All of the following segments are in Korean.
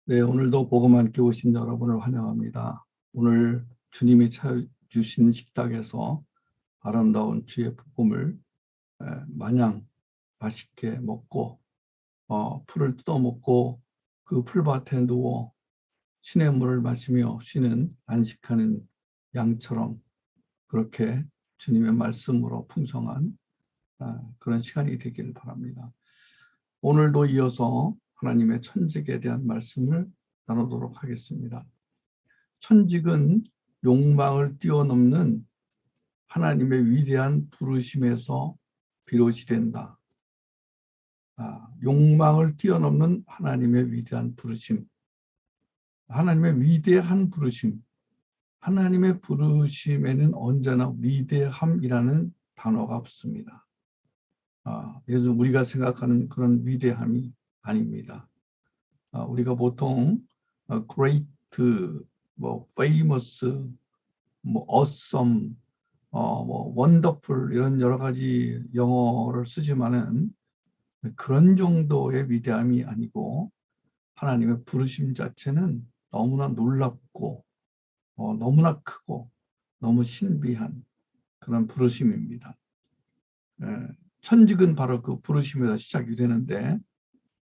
네, 오늘도 복음 함께 오신 여러분을 환영합니다. 오늘 주님이 찾아주신 식탁에서 아름다운 주의 복음을 마냥 맛있게 먹고 풀을 뜯어먹고 그 풀밭에 누워 신의 물을 마시며 쉬는 안식하는 양처럼 그렇게 주님의 말씀으로 풍성한 그런 시간이 되기를 바랍니다. 오늘도 이어서 하나님의 천직에 대한 말씀을 나누도록 하겠습니다. 천직은 욕망을 뛰어넘는 하나님의 위대한 부르심에서 비롯이 된다. 욕망을 뛰어넘는 하나님의 위대한 부르심, 하나님의 위대한 부르심, 하나님의 부르심에는 언제나 위대함이라는 단어가 없습니다. 그래서 우리가 생각하는 그런 위대함이 아닙니다. 우리가 보통 great, famous, awesome, wonderful 이런 여러 가지 영어를 쓰지만은 그런 정도의 위대함이 아니고 하나님의 부르심 자체는 너무나 놀랍고 너무나 크고 너무 신비한 그런 부르심입니다. 천직은 바로 그 부르심에서 시작이 되는데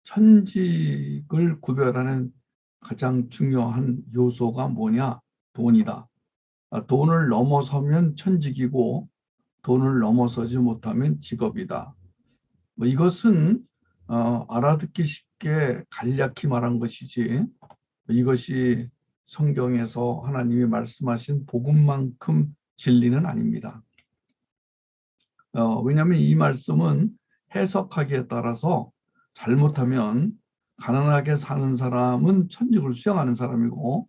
천직을 구별하는 가장 중요한 요소가 뭐냐? 돈이다. 돈을 넘어서면 천직이고 돈을 넘어서지 못하면 직업이다. 이것은 알아듣기 쉽게 간략히 말한 것이지 이것이 성경에서 하나님이 말씀하신 복음만큼 진리는 아닙니다. 왜냐하면 이 말씀은 해석하기에 따라서 잘못하면 가난하게 사는 사람은 천직을 수행하는 사람이고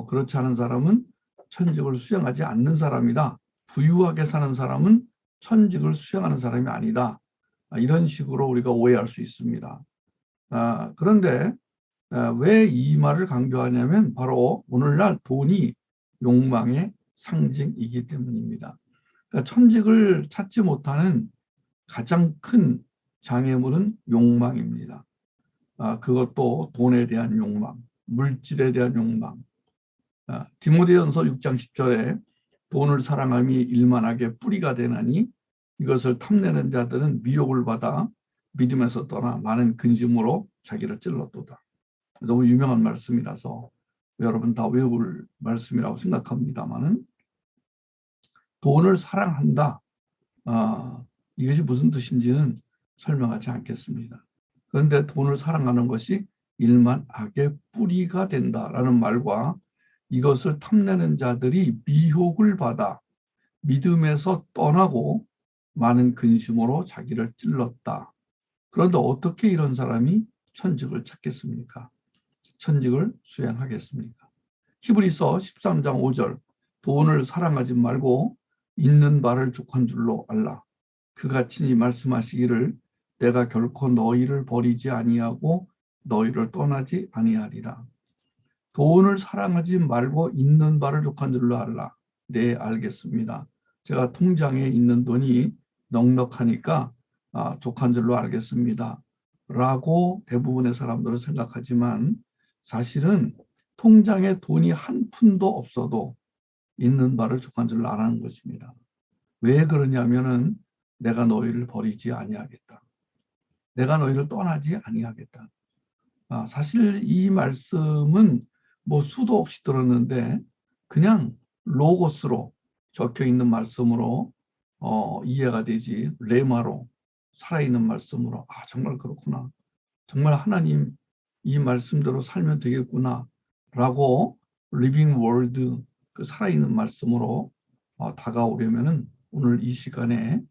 그렇지 않은 사람은 천직을 수행하지 않는 사람이다. 부유하게 사는 사람은 천직을 수행하는 사람이 아니다. 이런 식으로 우리가 오해할 수 있습니다. 그런데 왜 이 말을 강조하냐면 바로 오늘날 돈이 욕망의 상징이기 때문입니다. 그러니까 천직을 찾지 못하는 가장 큰 장애물은 욕망입니다. 그것도 돈에 대한 욕망, 물질에 대한 욕망. 디모데전서 6장 10절에 돈을 사랑함이 일만하게 뿌리가 되나니 이것을 탐내는 자들은 미혹을 받아 믿음에서 떠나 많은 근심으로 자기를 찔렀도다. 너무 유명한 말씀이라서 여러분 다 외울 말씀이라고 생각합니다만 돈을 사랑한다. 이것이 무슨 뜻인지는 설명하지 않겠습니다. 그런데 돈을 사랑하는 것이 일만 악의 뿌리가 된다라는 말과 이것을 탐내는 자들이 미혹을 받아 믿음에서 떠나고 많은 근심으로 자기를 찔렀다. 그런데 어떻게 이런 사람이 천직을 찾겠습니까? 천직을 수행하겠습니까? 히브리서 13장 5절 돈을 사랑하지 말고 있는 바를 족한 줄로 알라. 그같이 말씀하시기를 내가 결코 너희를 버리지 아니하고 너희를 떠나지 아니하리라. 돈을 사랑하지 말고 있는 바를 족한 줄로 알라. 네, 알겠습니다. 제가 통장에 있는 돈이 넉넉하니까 족한 줄로 알겠습니다. 라고 대부분의 사람들은 생각하지만 사실은 통장에 돈이 한 푼도 없어도 있는 바를 족한 줄로 아는 것입니다. 왜 그러냐면은 내가 너희를 버리지 아니하겠다. 내가 너희를 떠나지 아니하겠다. 사실 이 말씀은 수도 없이 들었는데 그냥 로고스로 적혀 있는 말씀으로 이해가 되지 레마로 살아있는 말씀으로 정말 그렇구나. 정말 하나님 이 말씀대로 살면 되겠구나 라고 리빙 월드 그 살아있는 말씀으로 다가오려면은 오늘 이 시간에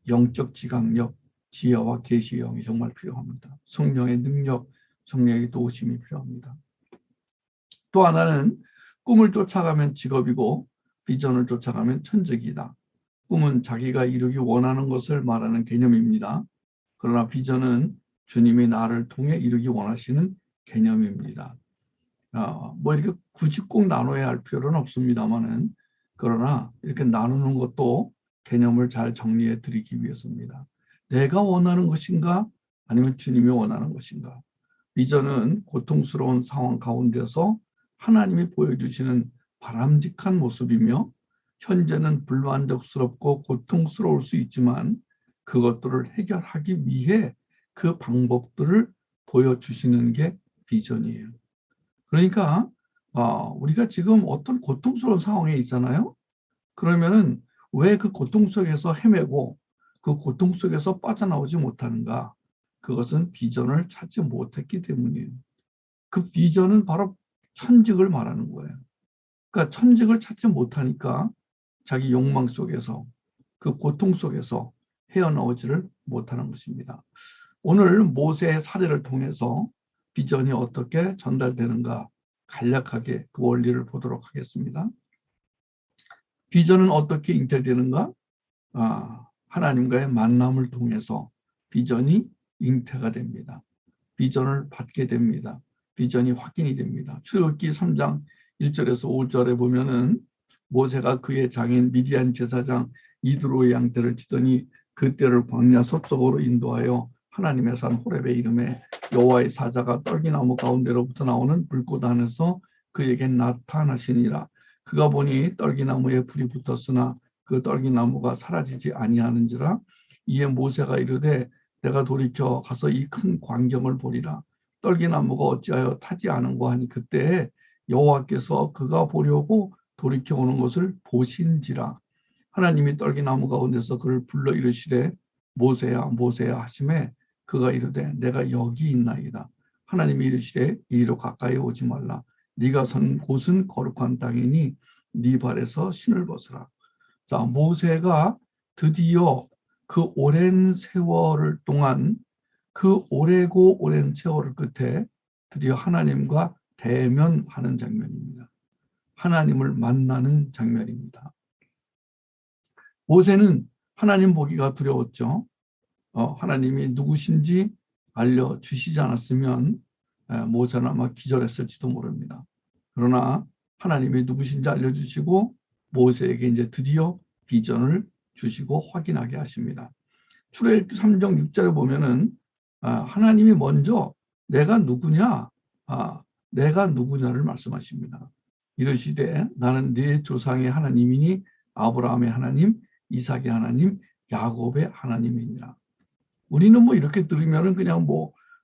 영적 지각력, 지혜와 계시의 영이 정말 필요합니다. 성령의 능력, 성령의 도우심이 필요합니다. 또 하나는 꿈을 쫓아가면 직업이고 비전을 쫓아가면 천직이다. 꿈은 자기가 이루기 원하는 것을 말하는 개념입니다. 그러나 비전은 주님이 나를 통해 이루기 원하시는 개념입니다. 이렇게 굳이 꼭 나눠야 할 필요는 없습니다만은 그러나 이렇게 나누는 것도 개념을 잘 정리해 드리기 위해서입니다. 내가 원하는 것인가 아니면 주님이 원하는 것인가. 비전은 고통스러운 상황 가운데서 하나님이 보여주시는 바람직한 모습이며 현재는 불만족스럽고 고통스러울 수 있지만 그것들을 해결하기 위해 그 방법들을 보여주시는 게 비전이에요. 그러니까 우리가 지금 어떤 고통스러운 상황에 있잖아요. 그러면은 왜 그 고통 속에서 헤매고 그 고통 속에서 빠져나오지 못하는가? 그것은 비전을 찾지 못했기 때문이에요. 그 비전은 바로 천직을 말하는 거예요. 그러니까 천직을 찾지 못하니까 자기 욕망 속에서 그 고통 속에서 헤어나오지를 못하는 것입니다. 오늘 모세의 사례를 통해서 비전이 어떻게 전달되는가 간략하게 그 원리를 보도록 하겠습니다. 비전은 어떻게 잉태되는가? 하나님과의 만남을 통해서 비전이 잉태가 됩니다. 비전을 받게 됩니다. 비전이 확인이 됩니다. 출애굽기 3장 1절에서 5절에 보면은 모세가 그의 장인 미디안 제사장 이드로의 양떼를 치더니 그 떼를 광야 서쪽으로 인도하여 하나님의 산 호렙에 이름에 여호와의 사자가 떨기나무 가운데로부터 나오는 불꽃 안에서 그에게 나타나시니라. 그가 보니 떨기나무에 불이 붙었으나 그 떨기나무가 사라지지 아니하는지라. 이에 모세가 이르되 내가 돌이켜 가서 이 큰 광경을 보리라. 떨기나무가 어찌하여 타지 않은고 하니 그때 여호와께서 그가 보려고 돌이켜 오는 것을 보신지라. 하나님이 떨기나무 가운데서 그를 불러 이르시되 모세야 모세야 하시매 그가 이르되 내가 여기 있나이다. 하나님이 이르시되 이리로 가까이 오지 말라. 네가 선 곳은 거룩한 땅이니 네 발에서 신을 벗으라. 자, 모세가 드디어 그 오랜 세월을 동안 그 오래고 오랜 세월을 끝에 드디어 하나님과 대면하는 장면입니다. 하나님을 만나는 장면입니다. 모세는 하나님 보기가 두려웠죠. 하나님이 누구신지 알려주시지 않았으면 모세는 아마 기절했을지도 모릅니다. 그러나 하나님이 누구신지 알려주시고 모세에게 이제 드디어 비전을 주시고 확인하게 하십니다. 출애굽기 3장 6절에 보면은 하나님이 먼저 내가 누구냐, 내가 누구냐를 말씀하십니다. 이르시되 나는 네 조상의 하나님이니 아브라함의 하나님, 이삭의 하나님, 야곱의 하나님이니라. 우리는 뭐 이렇게 들으면은 그냥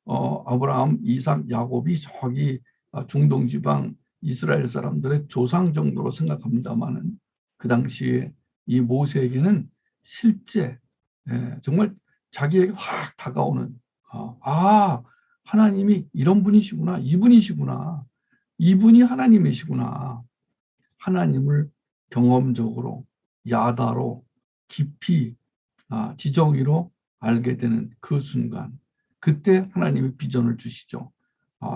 아브라함, 이삭, 야곱이 저기 중동 지방 이스라엘 사람들의 조상 정도로 생각합니다만은 그 당시에 이 모세에게는 실제 정말 자기에게 확 다가오는 하나님이 이런 분이시구나, 이분이시구나, 이분이 하나님이시구나. 하나님을 경험적으로 야다로 깊이 지정의로 알게 되는 그 순간, 그때 하나님이 비전을 주시죠.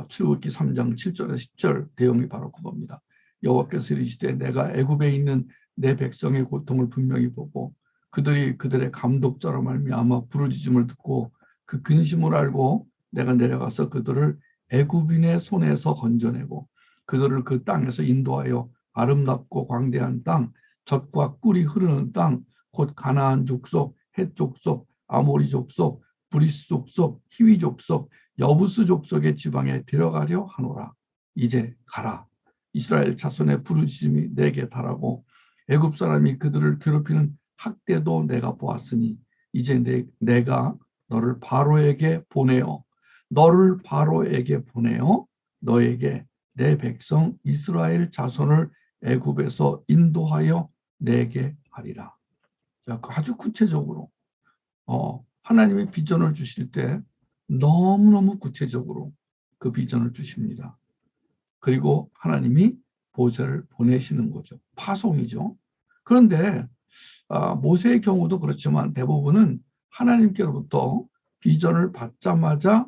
출애굽기 3장 7절에서 10절 내용이 바로 그겁니다. 여호와께서 이르시되 내가 애굽에 있는 내 백성의 고통을 분명히 보고 그들의 감독자로 말미암아 부르짖음을 듣고 그 근심을 알고 내가 내려가서 그들을 애굽인의 손에서 건져내고 그들을 그 땅에서 인도하여 아름답고 광대한 땅, 젖과 꿀이 흐르는 땅, 곧 가나안 족속, 헷 족속, 아모리 족속, 브리스 족속, 히위 족속, 여부스 족속의 지방에 데려가려 하노라. 이제 가라. 이스라엘 자손의 부르짖음이 내게 달하고 애굽 사람이 그들을 괴롭히는 학대도 내가 보았으니 이제 내가 너를 바로에게 보내어 너에게 내 백성 이스라엘 자손을 애굽에서 인도하여 내게 하리라. 자, 아주 구체적으로 하나님이 비전을 주실 때 너무너무 구체적으로 그 비전을 주십니다. 그리고 하나님이 모세를 보내시는 거죠. 파송이죠. 그런데 모세의 경우도 그렇지만 대부분은 하나님께로부터 비전을 받자마자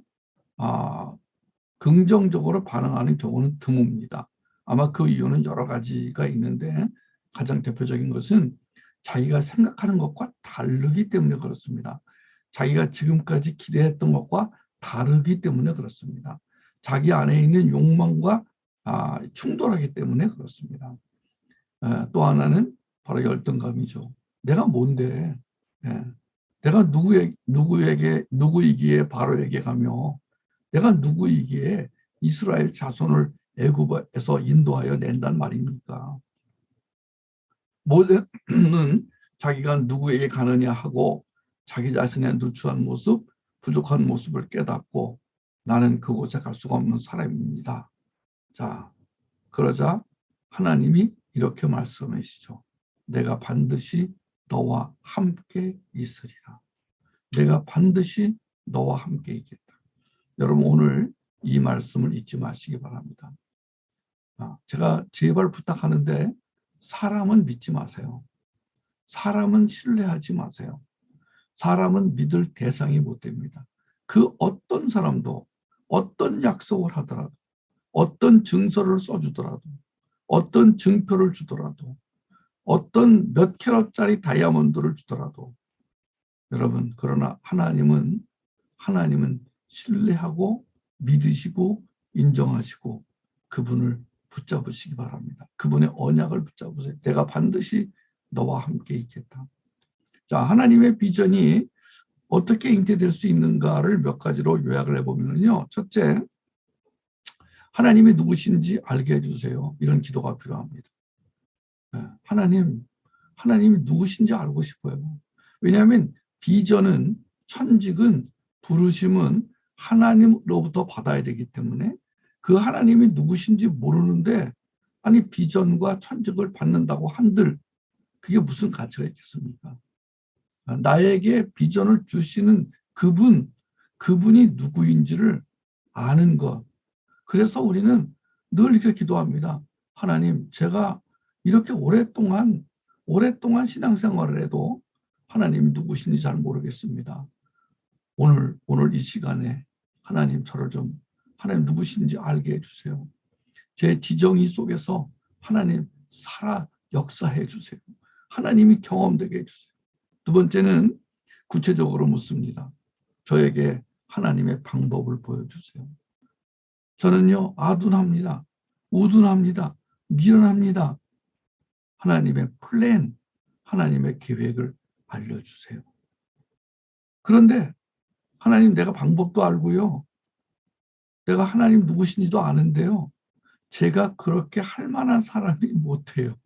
긍정적으로 반응하는 경우는 드뭅니다. 아마 그 이유는 여러 가지가 있는데 가장 대표적인 것은 자기가 생각하는 것과 다르기 때문에 그렇습니다. 자기가 지금까지 기대했던 것과 다르기 때문에 그렇습니다. 자기 안에 있는 욕망과 충돌하기 때문에 그렇습니다. 또 하나는 바로 열등감이죠. 내가 뭔데? 내가 누구이기에 바로에게 가며 내가 누구이기에 이스라엘 자손을 애굽에서 인도하여 낸단 말입니까? 모세는 자기가 누구에게 가느냐 하고 자기 자신의 누추한 모습, 부족한 모습을 깨닫고 나는 그곳에 갈 수가 없는 사람입니다. 자, 그러자 하나님이 이렇게 말씀하시죠. 내가 반드시 너와 함께 있으리라. 내가 반드시 너와 함께 있겠다. 여러분 오늘 이 말씀을 잊지 마시기 바랍니다. 제가 제발 부탁하는데 사람은 믿지 마세요. 사람은 신뢰하지 마세요. 사람은 믿을 대상이 못 됩니다. 그 어떤 사람도 어떤 약속을 하더라도 어떤 증서를 써주더라도 어떤 증표를 주더라도 어떤 몇 캐럿짜리 다이아몬드를 주더라도 여러분 그러나 하나님은 신뢰하고 믿으시고 인정하시고 그분을 붙잡으시기 바랍니다. 그분의 언약을 붙잡으세요. 내가 반드시 너와 함께 있겠다. 자, 하나님의 비전이 어떻게 잉태될 수 있는가를 몇 가지로 요약을 해보면요. 첫째, 하나님이 누구신지 알게 해주세요. 이런 기도가 필요합니다. 하나님이 누구신지 알고 싶어요. 왜냐하면 비전은, 천직은, 부르심은 하나님으로부터 받아야 되기 때문에 그 하나님이 누구신지 모르는데 아니 비전과 천직을 받는다고 한들 그게 무슨 가치가 있겠습니까? 나에게 비전을 주시는 그분이 누구인지를 아는 것. 그래서 우리는 늘 이렇게 기도합니다. 하나님, 제가 이렇게 오랫동안 신앙생활을 해도 하나님이 누구신지 잘 모르겠습니다. 오늘 이 시간에 하나님 하나님 누구신지 알게 해주세요. 제 지정의 속에서 하나님 살아 역사해 주세요. 하나님이 경험되게 해주세요. 두 번째는 구체적으로 묻습니다. 저에게 하나님의 방법을 보여주세요. 저는요, 아둔합니다. 우둔합니다. 미련합니다. 하나님의 플랜, 하나님의 계획을 알려주세요. 그런데 하나님 내가 방법도 알고요. 내가 하나님 누구신지도 아는데요. 제가 그렇게 할 만한 사람이 못해요.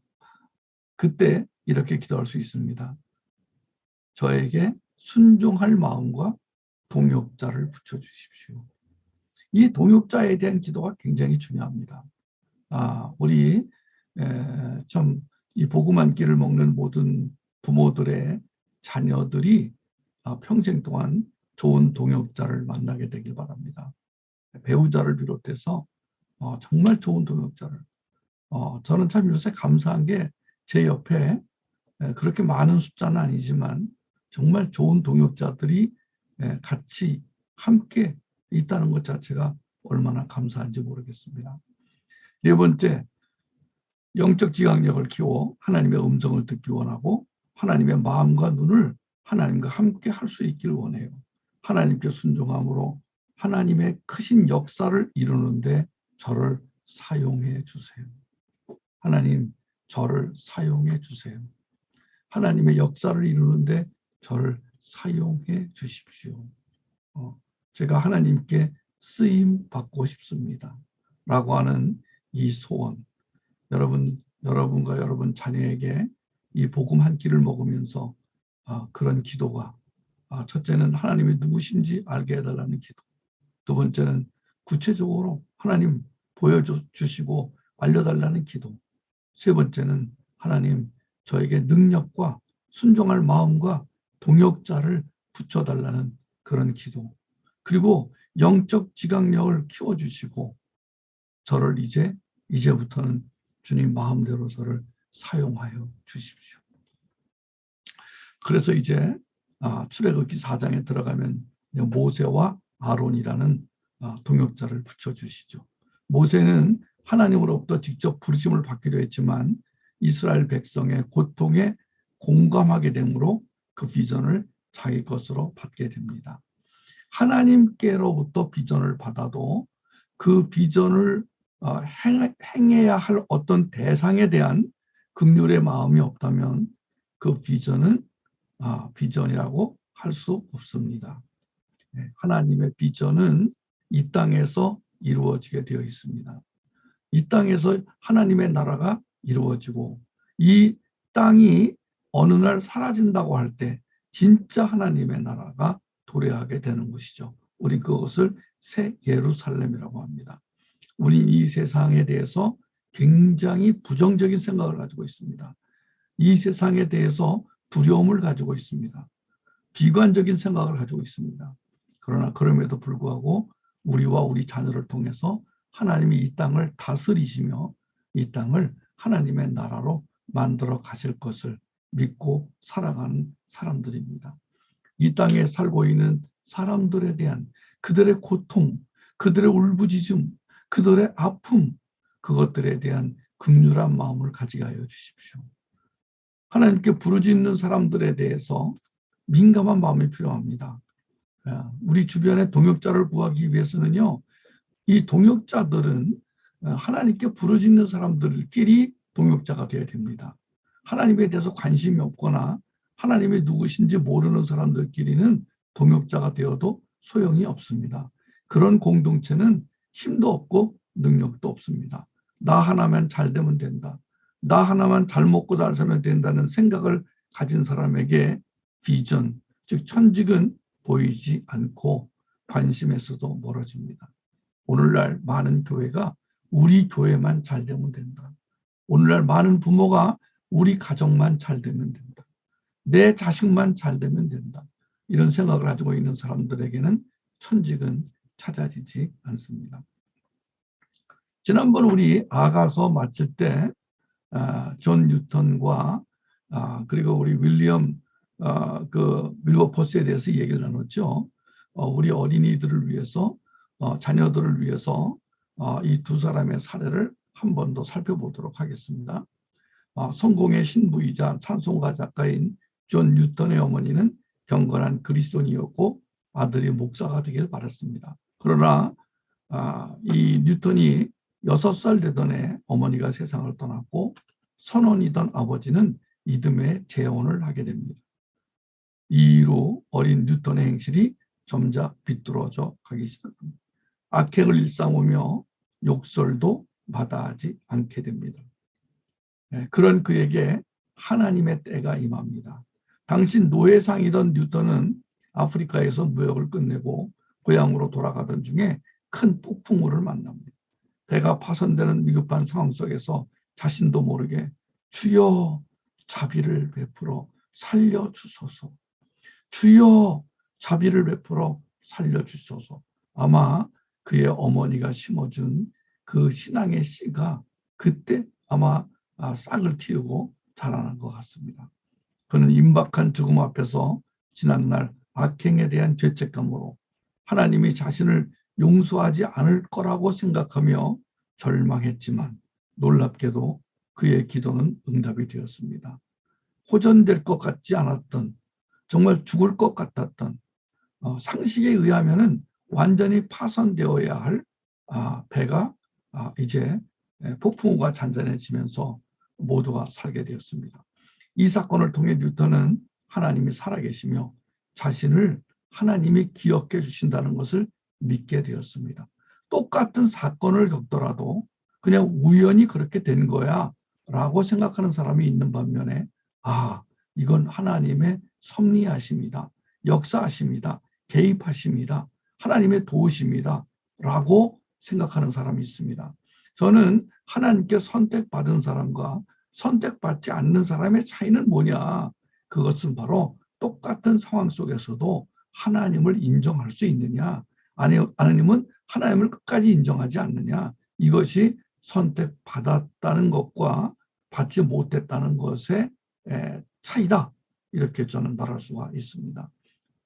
그때 이렇게 기도할 수 있습니다. 저에게 순종할 마음과 동역자를 붙여주십시오. 이 동역자에 대한 기도가 굉장히 중요합니다. 우리 참 이 복음 한 끼를 먹는 모든 부모들의 자녀들이 평생 동안 좋은 동역자를 만나게 되길 바랍니다. 배우자를 비롯해서 정말 좋은 동역자를. 저는 참 요새 감사한 게 제 옆에 그렇게 많은 숫자는 아니지만 정말 좋은 동역자들이 같이 함께 있다는 것 자체가 얼마나 감사한지 모르겠습니다. 네 번째, 영적 지각력을 키워 하나님의 음성을 듣기 원하고 하나님의 마음과 눈을 하나님과 함께 할 수 있기를 원해요. 하나님께 순종함으로 하나님의 크신 역사를 이루는데 저를 사용해 주세요. 하나님, 저를 사용해 주세요. 하나님의 역사를 이루는데 저를 사용해 주십시오. 제가 하나님께 쓰임 받고 싶습니다. 라고 하는 이 소원. 여러분과 여러분 자녀에게 이 복음 한 끼를 먹으면서 그런 기도가 첫째는 하나님이 누구신지 알게 해달라는 기도. 두 번째는 구체적으로 하나님 보여주시고 알려달라는 기도. 세 번째는 하나님 저에게 능력과 순종할 마음과 동역자를 붙여달라는 그런 기도. 그리고 영적 지각력을 키워주시고 저를 이제부터는 주님 마음대로 저를 사용하여 주십시오. 그래서 이제 출애굽기 4장에 들어가면 모세와 아론이라는 동역자를 붙여주시죠. 모세는 하나님으로부터 직접 부르심을 받기로 했지만 이스라엘 백성의 고통에 공감하게 되므로 그 비전을 자기 것으로 받게 됩니다. 하나님께로부터 비전을 받아도 그 비전을 행해야 할 어떤 대상에 대한 긍휼의 마음이 없다면 그 비전은 비전이라고 할 수 없습니다. 하나님의 비전은 이 땅에서 이루어지게 되어 있습니다. 이 땅에서 하나님의 나라가 이루어지고 이 땅이 어느 날 사라진다고 할 때 진짜 하나님의 나라가 도래하게 되는 것이죠. 우리 그것을 새 예루살렘이라고 합니다. 우리 이 세상에 대해서 굉장히 부정적인 생각을 가지고 있습니다. 이 세상에 대해서 두려움을 가지고 있습니다. 비관적인 생각을 가지고 있습니다. 그러나 그럼에도 불구하고 우리와 우리 자녀를 통해서 하나님이 이 땅을 다스리시며 이 땅을 하나님의 나라로 만들어 가실 것을 믿고 살아가는 사람들입니다. 이 땅에 살고 있는 사람들에 대한 그들의 고통, 그들의 울부짖음, 그들의 아픔, 그것들에 대한 긍휼한 마음을 가지게 하여 주십시오. 하나님께 부르짖는 사람들에 대해서 민감한 마음이 필요합니다. 우리 주변에 동역자를 구하기 위해서는요, 이 동역자들은 하나님께 부르짖는 사람들끼리 동역자가 되어야 됩니다. 하나님에 대해서 관심이 없거나 하나님이 누구신지 모르는 사람들끼리는 동역자가 되어도 소용이 없습니다. 그런 공동체는 힘도 없고 능력도 없습니다. 나 하나만 잘 되면 된다. 나 하나만 잘 먹고 잘 살면 된다는 생각을 가진 사람에게 비전, 즉 천직은 보이지 않고 관심에서도 멀어집니다. 오늘날 많은 교회가 우리 교회만 잘 되면 된다. 오늘날 많은 부모가 우리 가정만 잘 되면 된다. 내 자식만 잘 되면 된다. 이런 생각을 가지고 있는 사람들에게는 천직은 찾아지지 않습니다. 지난번 우리 아가서 마칠 때 존 뉴턴과 그리고 우리 윌리엄 밀버포스에 대해서 얘기를 나눴죠. 우리 어린이들을 위해서 자녀들을 위해서 이 두 사람의 사례를 한 번 더 살펴보도록 하겠습니다. 성공의 신부이자 찬송가 작가인 존 뉴턴의 어머니는 경건한 그리스도인이었고 아들이 목사가 되길 바랐습니다. 그러나 이 뉴턴이 6살 되던 해 어머니가 세상을 떠났고 선원이던 아버지는 이듬해 재혼을 하게 됩니다. 이로 어린 뉴턴의 행실이 점차 비뚤어져 가기 시작합니다. 악행을 일삼으며 욕설도 마다하지 않게 됩니다. 그런 그에게 하나님의 때가 임합니다. 당시 노예상이던 뉴턴은 아프리카에서 무역을 끝내고 고향으로 돌아가던 중에 큰 폭풍우를 만납니다. 배가 파손되는 위급한 상황 속에서 자신도 모르게 주여 자비를 베풀어 살려주소서. 주여 자비를 베풀어 살려주소서. 아마 그의 어머니가 심어준 그 신앙의 씨가 그때 아마 싹을 틔우고 자라난 것 같습니다. 그는 임박한 죽음 앞에서 지난날 악행에 대한 죄책감으로 하나님이 자신을 용서하지 않을 거라고 생각하며 절망했지만 놀랍게도 그의 기도는 응답이 되었습니다. 호전될 것 같지 않았던, 정말 죽을 것 같았던 상식에 의하면은 완전히 파손되어야 할 배가 이제 폭풍우가 잔잔해지면서 모두가 살게 되었습니다. 이 사건을 통해 뉴턴은 하나님이 살아계시며 자신을 하나님이 기억해 주신다는 것을 믿게 되었습니다. 똑같은 사건을 겪더라도 그냥 우연히 그렇게 된 거야 라고 생각하는 사람이 있는 반면에 이건 하나님의 섭리하심이다. 역사하심이다. 개입하심이다. 하나님의 도우심이다. 라고 생각하는 사람이 있습니다. 저는 하나님께 선택받은 사람과 선택받지 않는 사람의 차이는 뭐냐? 그것은 바로 똑같은 상황 속에서도 하나님을 인정할 수 있느냐? 아니면 하나님을 끝까지 인정하지 않느냐? 이것이 선택받았다는 것과 받지 못했다는 것의 차이다. 이렇게 저는 말할 수가 있습니다.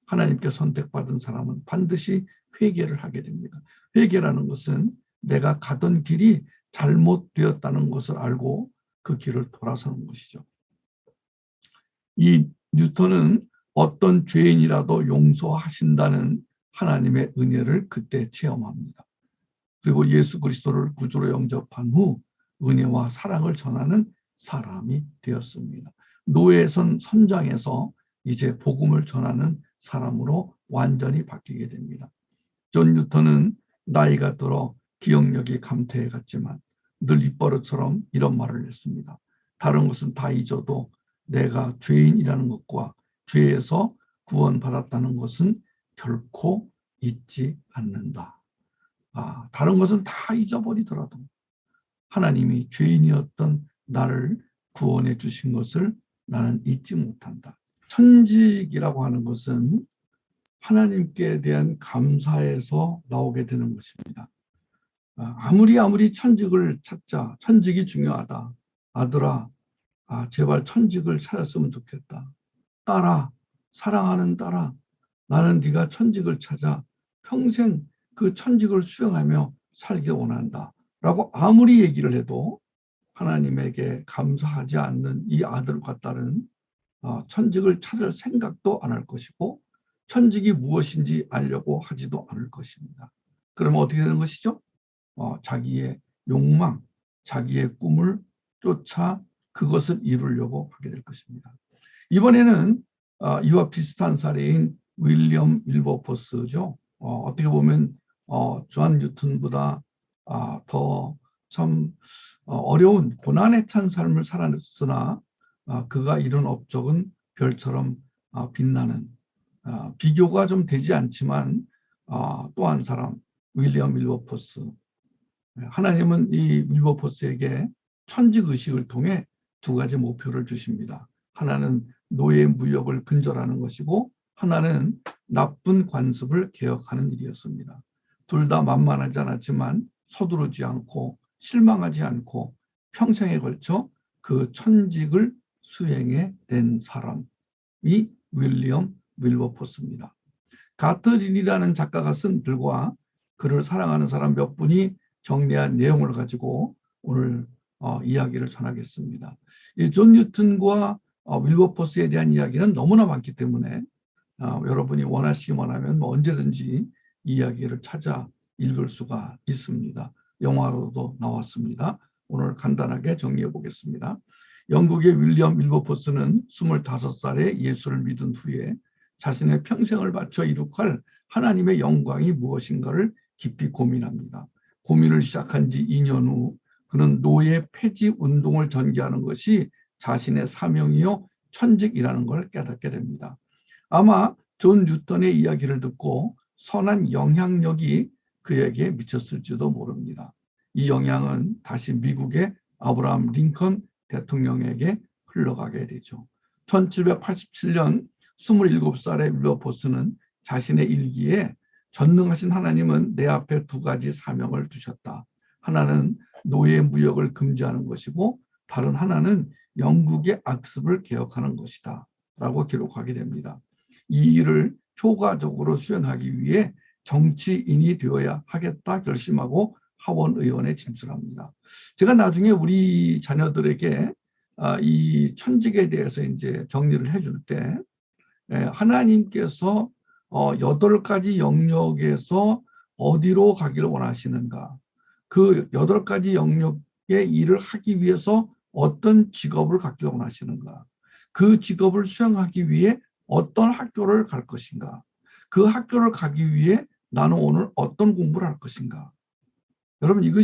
하나님께 선택받은 사람은 반드시 회개를 하게 됩니다. 회개라는 것은 내가 가던 길이 잘못되었다는 것을 알고 그 길을 돌아서는 것이죠. 이 뉴턴은 어떤 죄인이라도 용서하신다는 하나님의 은혜를 그때 체험합니다. 그리고 예수 그리스도를 구주로 영접한 후 은혜와 사랑을 전하는 사람이 되었습니다. 노예선 선장에서 이제 복음을 전하는 사람으로 완전히 바뀌게 됩니다. 존 뉴턴은 나이가 들어 기억력이 감퇴해 갔지만 늘 입버릇처럼 이런 말을 했습니다. 다른 것은 다 잊어도 내가 죄인이라는 것과 죄에서 구원받았다는 것은 결코 잊지 않는다. 다른 것은 다 잊어버리더라도 하나님이 죄인이었던 나를 구원해 주신 것을 나는 잊지 못한다. 천직이라고 하는 것은 하나님께 대한 감사에서 나오게 되는 것입니다. 아무리 천직을 찾자. 천직이 중요하다. 아들아, 제발 천직을 찾았으면 좋겠다. 딸아, 사랑하는 딸아, 나는 네가 천직을 찾아 평생 그 천직을 수행하며 살기 원한다. 라고 아무리 얘기를 해도 하나님에게 감사하지 않는 이 아들과 딸은 천직을 찾을 생각도 안 할 것이고 천직이 무엇인지 알려고 하지도 않을 것입니다. 그러면 어떻게 되는 것이죠? 자기의 욕망, 자기의 꿈을 쫓아 그것을 이루려고 하게 될 것입니다. 이번에는 이와 비슷한 사례인 윌리엄 윌버포스죠. 어떻게 보면 존 뉴턴보다 더 참 어려운 고난에 찬 삶을 살았으나 그가 이룬 업적은 별처럼 빛나는, 비교가 좀 되지 않지만 또 한 사람 윌리엄 윌버포스. 하나님은 이 윌버포스에게 천직 의식을 통해 두 가지 목표를 주십니다. 하나는 노예 무역을 근절하는 것이고 하나는 나쁜 관습을 개혁하는 일이었습니다. 둘 다 만만하지 않았지만 서두르지 않고 실망하지 않고 평생에 걸쳐 그 천직을 수행해 낸 사람이 윌리엄 윌버포스입니다. 가트린이라는 작가가 쓴 글과 그를 사랑하는 사람 몇 분이 정리한 내용을 가지고 오늘 이야기를 전하겠습니다. 이 존 뉴턴과 윌버포스에 대한 이야기는 너무나 많기 때문에 여러분이 원하시기만 하면 뭐 언제든지 이야기를 찾아 읽을 수가 있습니다. 영화로도 나왔습니다. 오늘 간단하게 정리해 보겠습니다. 영국의 윌리엄 윌버포스는 25살에 예수를 믿은 후에 자신의 평생을 바쳐 이룩할 하나님의 영광이 무엇인가를 깊이 고민합니다. 고민을 시작한 지 2년 후 그는 노예 폐지 운동을 전개하는 것이 자신의 사명이요 천직이라는 걸 깨닫게 됩니다. 아마 존 뉴턴의 이야기를 듣고 선한 영향력이 그에게 미쳤을지도 모릅니다. 이 영향은 다시 미국의 아브라함 링컨 대통령에게 흘러가게 되죠. 1787년 27살의 윌버포스는 자신의 일기에 전능하신 하나님은 내 앞에 두 가지 사명을 두셨다. 하나는 노예 무역을 금지하는 것이고 다른 하나는 영국의 악습을 개혁하는 것이다. 라고 기록하게 됩니다. 이 일을 효과적으로 수행하기 위해 정치인이 되어야 하겠다 결심하고 하원 의원에 진출합니다. 제가 나중에 우리 자녀들에게 이 천직에 대해서 이제 정리를 해줄 때 하나님께서 8가지 영역에서 어디로 가기를 원하시는가, 그 8가지 영역의 일을 하기 위해서 어떤 직업을 갖기를 원하시는가, 그 직업을 수행하기 위해 어떤 학교를 갈 것인가, 그 학교를 가기 위해 나는 오늘 어떤 공부를 할 것인가. 여러분 이게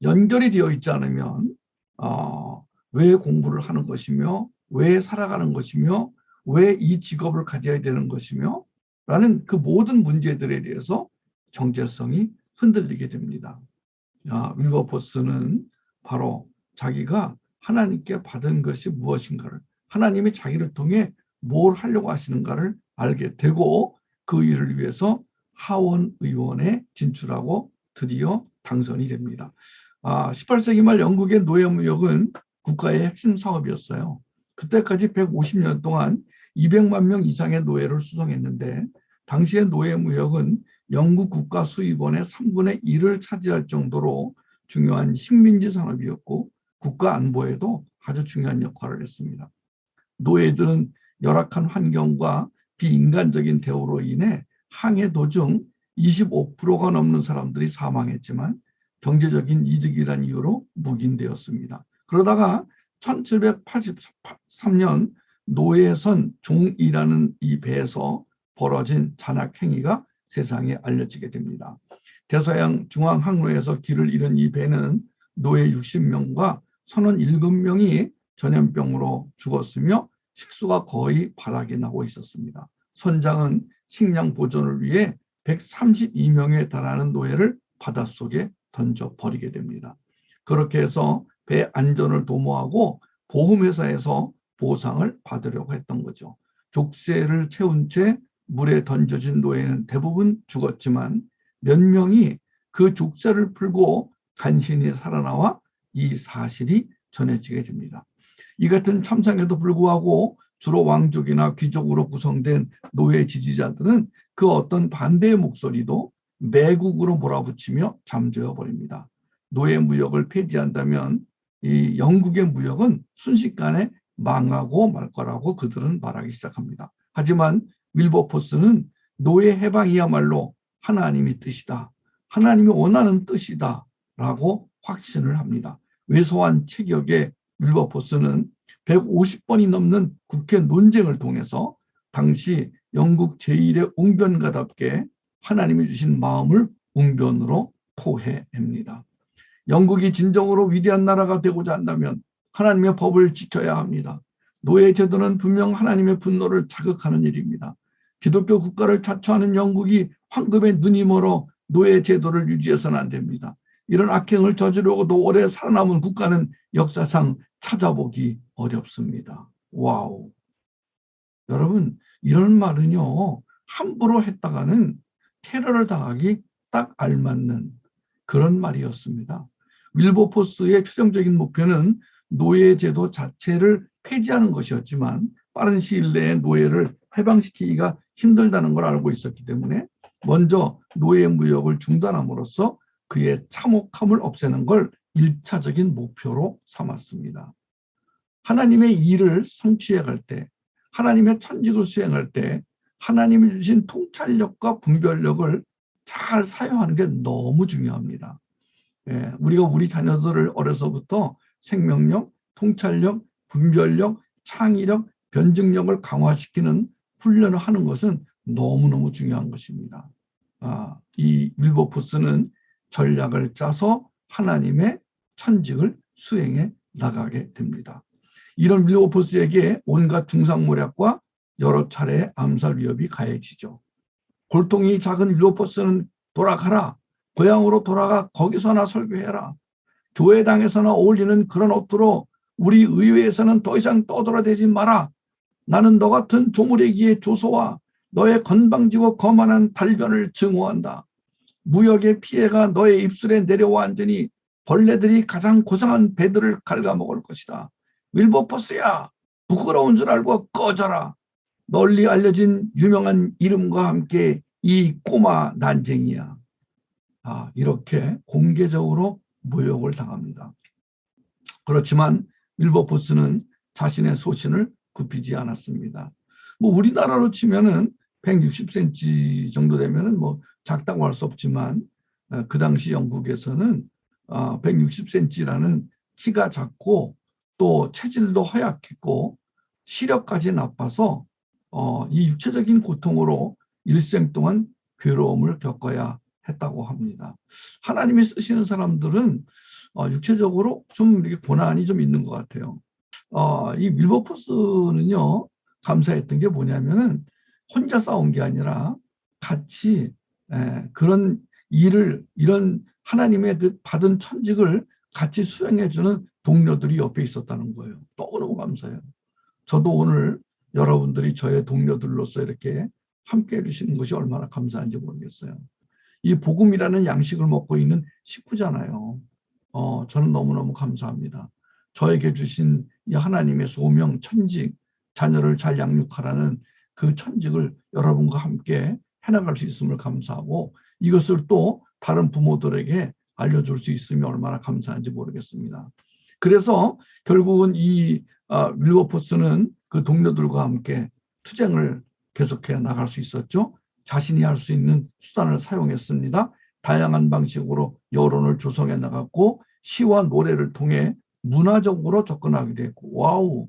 연결이 되어 있지 않으면 왜 공부를 하는 것이며 왜 살아가는 것이며 왜 이 직업을 가져야 되는 것이며 라는 그 모든 문제들에 대해서 정체성이 흔들리게 됩니다. 윌버포스는 바로 자기가 하나님께 받은 것이 무엇인가를, 하나님이 자기를 통해 뭘 하려고 하시는가를 알게 되고 그 일을 위해서 하원 의원에 진출하고 드디어 당선이 됩니다. 18세기 말 영국의 노예무역은 국가의 핵심 사업이었어요. 그때까지 150년 동안 200만 명 이상의 노예를 수송했는데 당시의 노예무역은 영국 국가 수입원의 3분의 1을 차지할 정도로 중요한 식민지 산업이었고 국가 안보에도 아주 중요한 역할을 했습니다. 노예들은 열악한 환경과 비인간적인 대우로 인해 항해 도중 25%가 넘는 사람들이 사망했지만 경제적인 이득이란 이유로 묵인되었습니다. 그러다가 1783년 노예선 종이라는 이 배에서 벌어진 잔악행위가 세상에 알려지게 됩니다. 대서양 중앙항로에서 길을 잃은 이 배는 노예 60명과 선원 7명이 전염병으로 죽었으며 식수가 거의 바닥이 나고 있었습니다. 선장은 식량 보존을 위해 132명에 달하는 노예를 바닷속에 던져버리게 됩니다. 그렇게 해서 배 안전을 도모하고 보험회사에서 보상을 받으려고 했던 거죠. 족쇄를 채운 채 물에 던져진 노예는 대부분 죽었지만 몇 명이 그 족쇄를 풀고 간신히 살아나와 이 사실이 전해지게 됩니다. 이 같은 참상에도 불구하고 주로 왕족이나 귀족으로 구성된 노예 지지자들은 그 어떤 반대의 목소리도 매국으로 몰아붙이며 잠재워 버립니다. 노예 무역을 폐지한다면 이 영국의 무역은 순식간에 망하고 말 거라고 그들은 말하기 시작합니다. 하지만 윌버포스는 노예 해방이야말로 하나님의 뜻이다. 하나님이 원하는 뜻이다. 라고 확신을 합니다. 왜소한 체격의 윌버포스는 150번이 넘는 국회 논쟁을 통해서 당시 영국 제1의 웅변가답게 하나님이 주신 마음을 웅변으로 토해냅니다. 영국이 진정으로 위대한 나라가 되고자 한다면 하나님의 법을 지켜야 합니다. 노예 제도는 분명 하나님의 분노를 자극하는 일입니다. 기독교 국가를 자처하는 영국이 황금에 눈이 멀어 노예 제도를 유지해서는 안 됩니다. 이런 악행을 저지르고도 오래 살아남은 국가는 역사상 찾아보기 어렵습니다. 와우. 여러분, 이런 말은요, 함부로 했다가는 테러를 당하기 딱 알맞는 그런 말이었습니다. 윌버포스의 최종적인 목표는 노예제도 자체를 폐지하는 것이었지만 빠른 시일 내에 노예를 해방시키기가 힘들다는 걸 알고 있었기 때문에 먼저 노예 무역을 중단함으로써 그의 참혹함을 없애는 걸 1차적인 목표로 삼았습니다. 하나님의 일을 성취해 갈 때, 하나님의 천직을 수행할 때 하나님이 주신 통찰력과 분별력을 잘 사용하는 게 너무 중요합니다. 우리가 우리 자녀들을 어려서부터 생명력, 통찰력, 분별력, 창의력, 변증력을 강화시키는 훈련을 하는 것은 너무너무 중요한 것입니다. 이 윌버포스는 전략을 짜서 하나님의 천직을 수행해 나가게 됩니다. 이런 윌버포스에게 온갖 중상모략과 여러 차례의 암살 위협이 가해지죠. 골통이 작은 윌버포스는 돌아가라. 고향으로 돌아가 거기서나 설교해라. 교회당에서나 어울리는 그런 옷으로 우리 의회에서는 더 이상 떠돌아대지 마라. 나는 너 같은 조물애기의 조소와 너의 건방지고 거만한 달변을 증오한다. 무역의 피해가 너의 입술에 내려와 앉으니 벌레들이 가장 고상한 배들을 갉아먹을 것이다. 윌버포스야, 부끄러운 줄 알고 꺼져라. 널리 알려진 유명한 이름과 함께 이 꼬마 난쟁이야. 이렇게 공개적으로 모욕을 당합니다. 그렇지만 윌버포스는 자신의 소신을 굽히지 않았습니다. 우리나라로 치면은 160cm 정도 되면은 작다고 할 수 없지만 그 당시 영국에서는 160cm라는 키가 작고 또 체질도 허약했고 시력까지 나빠서 이 육체적인 고통으로 일생 동안 괴로움을 겪어야 했다고 합니다. 하나님이 쓰시는 사람들은 육체적으로 좀 이렇게 고난이 좀 있는 것 같아요. 이 윌버포스는요, 감사했던 게 뭐냐면은 혼자 싸운 게 아니라 같이 그런 일을, 이런 하나님의 그 받은 천직을 같이 수행해주는 동료들이 옆에 있었다는 거예요. 너무너무 감사해요. 저도 오늘 여러분들이 저의 동료들로서 이렇게 함께 해주시는 것이 얼마나 감사한지 모르겠어요. 이 복음이라는 양식을 먹고 있는 식구잖아요. 저는 너무너무 감사합니다. 저에게 주신 이 하나님의 소명, 천직, 자녀를 잘 양육하라는 그 천직을 여러분과 함께 해나갈 수 있음을 감사하고 이것을 또 다른 부모들에게 알려줄 수 있으면 얼마나 감사한지 모르겠습니다. 그래서 결국은 이 윌버포스는 그 동료들과 함께 투쟁을 계속해 나갈 수 있었죠. 자신이 할 수 있는 수단을 사용했습니다. 다양한 방식으로 여론을 조성해 나갔고 시와 노래를 통해 문화적으로 접근하기도 했고 와우,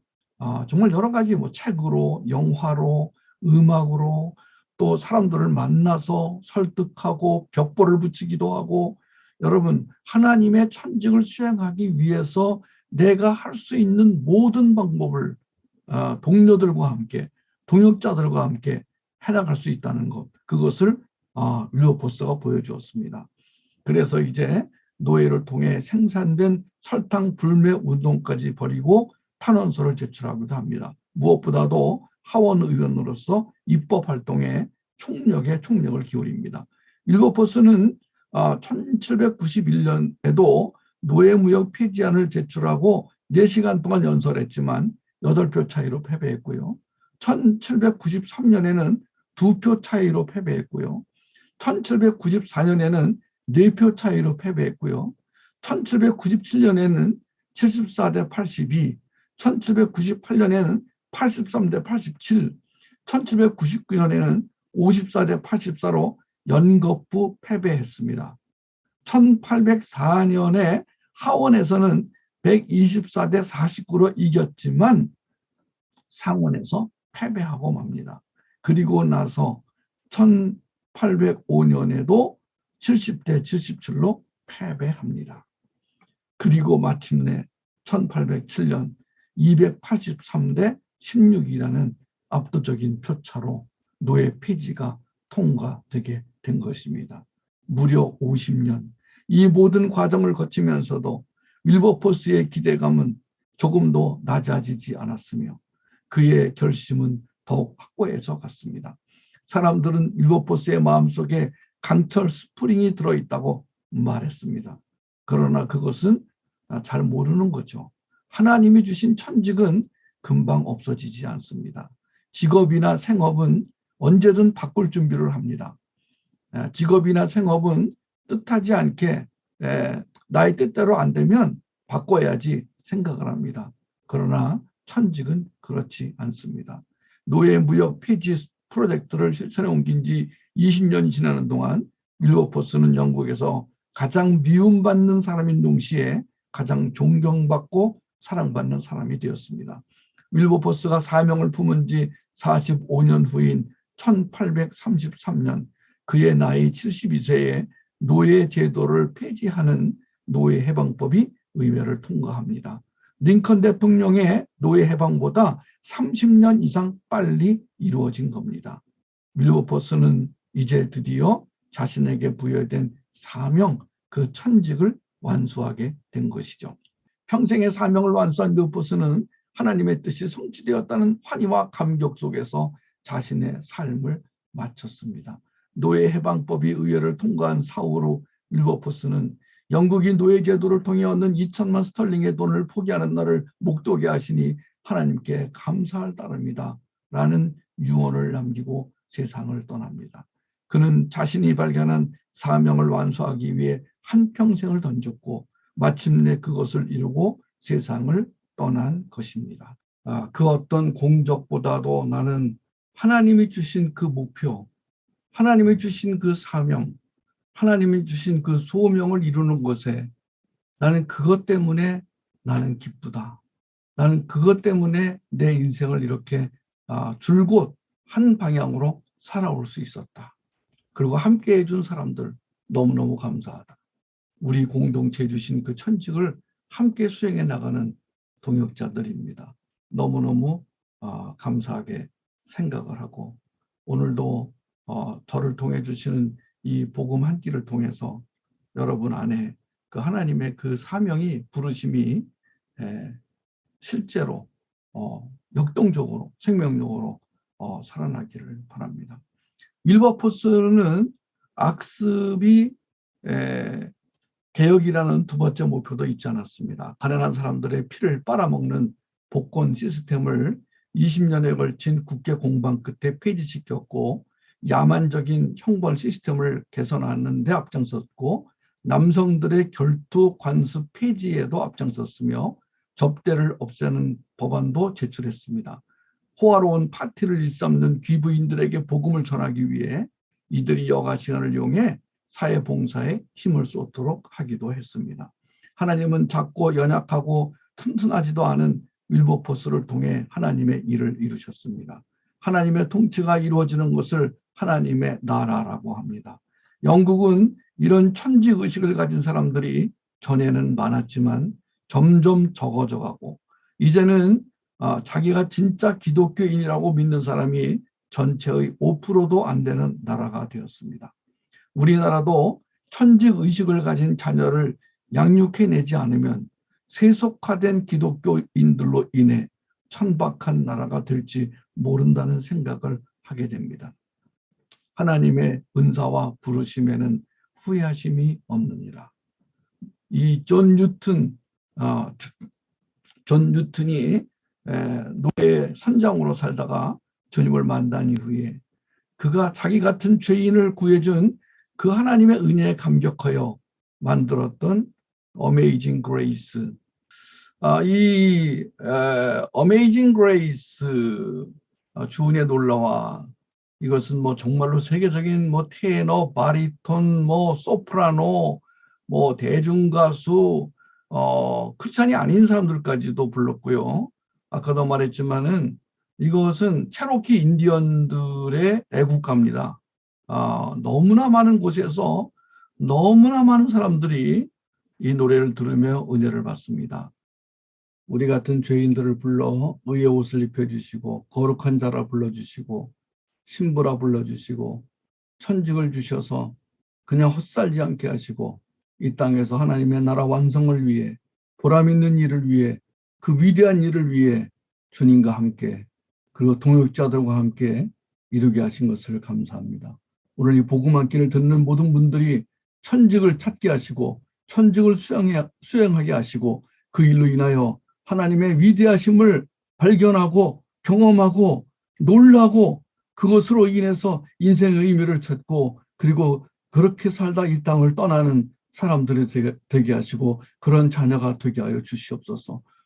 정말 여러 가지 책으로, 영화로, 음악으로 또 사람들을 만나서 설득하고 벽보를 붙이기도 하고, 여러분 하나님의 천직을 수행하기 위해서 내가 할 수 있는 모든 방법을 동료들과 함께, 동역자들과 함께 해나갈 수 있다는 것, 그것을 윌버포스가 보여주었습니다. 그래서 이제 노예를 통해 생산된 설탕 불매 운동까지 벌이고 탄원서를 제출하기도 합니다. 무엇보다도 하원 의원으로서 입법 활동에 총력을 기울입니다. 윌버포스는 1791년에도 노예무역 폐지안을 제출하고 4시간 동안 연설했지만 8표 차이로 패배했고요. 1793년에는 2표 차이로 패배했고요. 1794년에는 4표 차이로 패배했고요. 1797년에는 74대 82, 1798년에는 83대 87, 1799년에는 54대 84로 연거푸 패배했습니다. 1804년에 하원에서는 124대 49로 이겼지만 상원에서 패배하고 맙니다. 그리고 나서 1805년에도 70대 77로 패배합니다. 그리고 마침내 1807년 283대 16이라는 압도적인 표차로 노예 폐지가 통과되게 된 것입니다. 무려 50년. 이 모든 과정을 거치면서도 윌버포스의 기대감은 조금도 낮아지지 않았으며 그의 결심은 더욱 확고해져 갔습니다. 사람들은 윌버포스의 마음속에 강철 스프링이 들어있다고 말했습니다. 그러나 그것은 잘 모르는 거죠. 하나님이 주신 천직은 금방 없어지지 않습니다. 직업이나 생업은 언제든 바꿀 준비를 합니다. 직업이나 생업은 뜻하지 않게 나의 뜻대로 안 되면 바꿔야지 생각을 합니다. 그러나 천직은 그렇지 않습니다. 노예 무역 폐지 프로젝트를 실천에 옮긴 지 20년이 지나는 동안 윌버포스는 영국에서 가장 미움받는 사람인 동시에 가장 존경받고 사랑받는 사람이 되었습니다. 윌버포스가 사명을 품은 지 45년 후인 1833년 그의 나이 72세에 노예 제도를 폐지하는 노예 해방법이 의회를 통과합니다. 링컨 대통령의 노예 해방보다 30년 이상 빨리 이루어진 겁니다. 윌버포스는 이제 드디어 자신에게 부여된 사명, 그 천직을 완수하게 된 것이죠. 평생의 사명을 완수한 윌버포스는 하나님의 뜻이 성취되었다는 환희와 감격 속에서 자신의 삶을 마쳤습니다. 노예 해방법이 의회를 통과한 사후로 윌버포스는 영국이 노예 제도를 통해 얻는 2천만 스털링의 돈을 포기하는 날을 목도게 하시니 하나님께 감사할 따름이다 라는 유언을 남기고 세상을 떠납니다. 그는 자신이 발견한 사명을 완수하기 위해 한평생을 던졌고 마침내 그것을 이루고 세상을 떠난 것입니다. 그 어떤 공적보다도 나는 하나님이 주신 그 목표, 하나님이 주신 그 사명, 하나님이 주신 그 소명을 이루는 것에 나는 그것 때문에 나는 기쁘다. 나는 그것 때문에 내 인생을 이렇게 줄곧 한 방향으로 살아올 수 있었다. 그리고 함께 해준 사람들 너무너무 감사하다. 우리 공동체에 주신 그 천직을 함께 수행해 나가는 동역자들입니다. 너무너무 감사하게 생각을 하고 오늘도 저를 통해 주시는 이 복음 한 끼를 통해서 여러분 안에 그 하나님의 그 사명이 부르심이 실제로 역동적으로 생명력으로 살아나기를 바랍니다. 윌버포스는 악습이 개혁이라는 두 번째 목표도 있지 않았습니다. 가난한 사람들의 피를 빨아먹는 복권 시스템을 20년에 걸친 국회 공방 끝에 폐지시켰고 야만적인 형벌 시스템을 개선하는 데 앞장섰고 남성들의 결투 관습 폐지에도 앞장섰으며 접대를 없애는 법안도 제출했습니다. 호화로운 파티를 일삼는 귀부인들에게 복음을 전하기 위해 이들이 여가 시간을 이용해 사회봉사에 힘을 쏟도록 하기도 했습니다. 하나님은 작고 연약하고 튼튼하지도 않은 윌버포스를 통해 하나님의 일을 이루셨습니다. 하나님의 통치가 이루어지는 것을 하나님의 나라라고 합니다. 영국은 이런 천지의식을 가진 사람들이 전에는 많았지만 점점 적어져 가고 이제는 자기가 진짜 기독교인이라고 믿는 사람이 전체의 5%도 안 되는 나라가 되었습니다. 우리나라도 천지의식을 가진 자녀를 양육해내지 않으면 세속화된 기독교인들로 인해 천박한 나라가 될지 모른다는 생각을 하게 됩니다. 하나님의 은사와 부르심에는 후회하심이 없느니라. 이 존 뉴턴이 노예 선장으로 살다가 주님을 만난 이후에 그가 자기 같은 죄인을 구해준 그 하나님의 은혜에 감격하여 만들었던 어메이징 그레이스. 이 어메이징 그레이스 주은의 놀라와 이것은 뭐 정말로 세계적인 뭐 테너, 바리톤, 뭐 소프라노, 뭐 대중가수, 크리스찬이 아닌 사람들까지도 불렀고요. 아까도 말했지만은 이것은 체로키 인디언들의 애국가입니다. 너무나 많은 곳에서 너무나 많은 사람들이 이 노래를 들으며 은혜를 받습니다. 우리 같은 죄인들을 불러 의의 옷을 입혀주시고 거룩한 자라 불러주시고 신부라 불러주시고 천직을 주셔서 그냥 헛살지 않게 하시고 이 땅에서 하나님의 나라 완성을 위해 보람 있는 일을 위해 그 위대한 일을 위해 주님과 함께 그리고 동역자들과 함께 이루게 하신 것을 감사합니다. 오늘 이 복음 한 끼를 듣는 모든 분들이 천직을 찾게 하시고 천직을 수행하게 하시고 그 일로 인하여 하나님의 위대하심을 발견하고 경험하고 놀라고 그것으로 인해서 인생의 의미를 찾고 그리고 그렇게 살다 이 땅을 떠나는 사람들이 되게 하시고 그런 자녀가 되게 하여 주시옵소서.